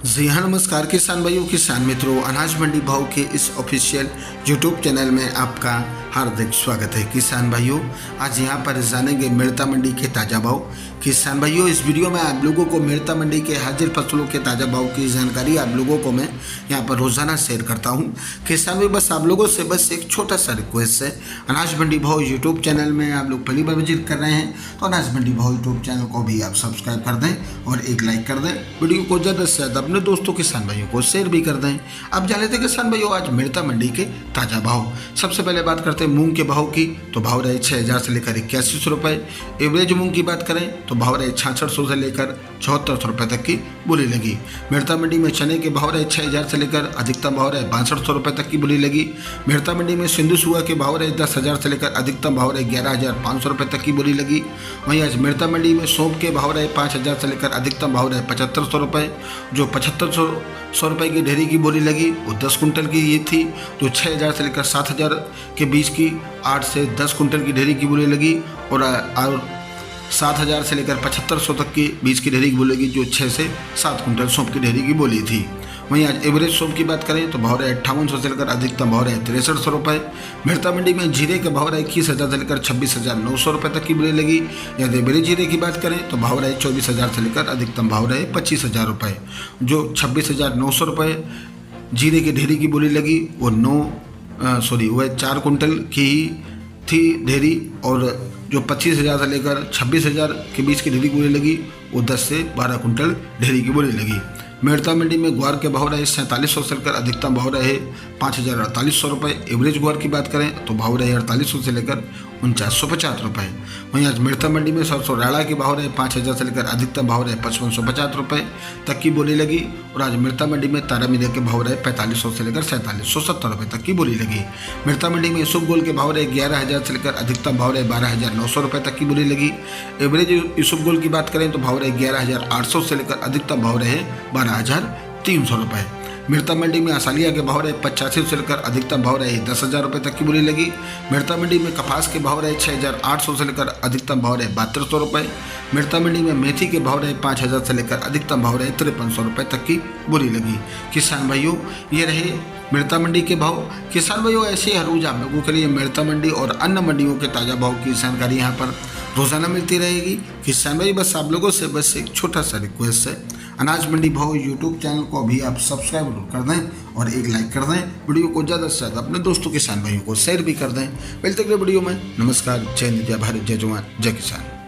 जी हाँ, नमस्कार किसान भाइयों, किसान मित्रों। अनाज मंडी भाव के इस ऑफिशियल यूट्यूब चैनल में आपका हार्दिक स्वागत है। किसान भाइयों, आज यहाँ पर जानेंगे मिर्ता मंडी के ताज़ा भाव। किसान भाइयों, इस वीडियो में आप लोगों को मिर्ता मंडी के हाजिर फसलों के ताज़ा भाव की जानकारी आप लोगों को मैं यहाँ पर रोज़ाना शेयर करता हूँ। किसान भाई, बस आप लोगों से बस एक छोटा सा रिक्वेस्ट है। अनाज मंडी भाव यूट्यूब चैनल में आप लोग पहली बार विजिट कर रहे हैं तो अनाज मंडी भाव यूट्यूब चैनल को भी आप सब्सक्राइब कर दें और एक लाइक कर दें। वीडियो को ज़्यादा से ज़्यादा अपने दोस्तों किसान भाइयों को शेयर भी कर दें। अब जान लेते किसान भाइयों आज मिर्ता मंडी के ताज़ा भाव। सबसे पहले बात करते हैं मूंग के भाव की, तो भाव रहे 6000 से लेकर 8100 रुपये। एवरेज मूंग की बात करें तो भाव रहे 6600 से लेकर 7400 रुपये तक की बोली लगी। मिर्ता मंडी में चने के भाव रहे 6000 से लेकर अधिकतम भाव रहे 6200 रुपये तक की बोली लगी। मिर्ता मंडी में सिंधु सुआ के भाव रहे 10000 से लेकर अधिकतम भाव रहे 11500 रुपये तक की बोली लगी। वहीं आज मिर्ता मंडी में सौंफ के भाव रहे 5000 से लेकर अधिकतम भाव रहे 7500 रुपये। जो 7500 रुपये की ढेरी की बोली लगी वो 10 कुंटल की ये थी। जो 6000 से लेकर 7000 के बीच की 8 से 10 कुंटल की ढेरी की बोली लगी और 7000 से लेकर 7500 तक के बीच की ढेरी की बोली लगी, जो 6 से 7 कुंटल सौंफ की ढेरी की बोली थी। वहीं आज एवरेज सौंफ की बात करें तो भाव रहे 5800 से लेकर अधिकतम भाव रहे 6300 रुपये। मिर्ता मंडी में जीरे के भाव रहे 21000 से लेकर 26900 रुपये तक की बोली लगी। यदि एवरेज जीरे की बात करें तो भाव रहे 24000 से लेकर अधिकतम भाव रहे 25000 रुपये। जो 26900 रुपये जीरे की ढेरी की बोली लगी वो वह 4 कुंटल की ही थी ढेरी, और जो 25000 से लेकर 26000 के बीच की ढेरी की बोली लगी वो 10 से 12 कुंटल ढेरी की बोली लगी। मिर्ता मंडी में ग्वार के भाव रहे 4700 से लेकर अधिकतम भाव रहे 5480 रुपये। एवरेज ग्वार की बात करें तो भाव रहे 4800 से लेकर 4950 रुपये। वहीं आज मिर्ता मंडी में सरसों राड़ा के भाव रहे 5000 से लेकर अधिकतम भाव रहे 5550 रुपये तक की बोली लगी। और आज मिर्ता मंडी में तारा मीरा के भाव रहे 4500 से लेकर 4770 रुपये तक की बोली लगी। मिर्ता मंडी में यूसुफ गोल के भाव रहे 11000 से लेकर अधिकतम भाव रहे 12900 रुपये तक की बोली लगी। एवरेज यूसुफ गोल की बात करें तो भाव रहे 11800 से लेकर अधिकतम भाव रहे 12300 रुपये। मिर्ता मंडी में आसालिया के भाव रहे 85 से लेकर अधिकतम भाव रहे 10000 रुपये तक की बोली लगी। मिर्ता मंडी में कपास के भाव रहे 6800 से लेकर अधिकतम भाव रहे 7200 रुपये। मिर्ता मंडी में मेथी के भाव रहे 5000 से लेकर अधिकतम भाव रहे 5300 रुपये तक की बोली लगी। किसान भाइयों, ये रहे मिर्ता मंडी के भाव। किसान भाइयों, ऐसे हर रोज आप लोगों के लिए मिर्ता मंडी और अन्य मंडियों के ताज़ा भाव की जानकारी यहाँ पर रोजाना मिलती रहेगी। किसान भाई, बस आप लोगों से बस एक छोटा सा रिक्वेस्ट है, अनाज मंडी भाव यूट्यूब चैनल को भी आप सब्सक्राइब कर दें और एक लाइक कर दें। वीडियो को ज़्यादा से ज़्यादा अपने दोस्तों किसान भाइयों को शेयर भी कर दें। मिलते अगले वीडियो में। नमस्कार, जय हिंद, जय भारत, जय जवान, जय किसान।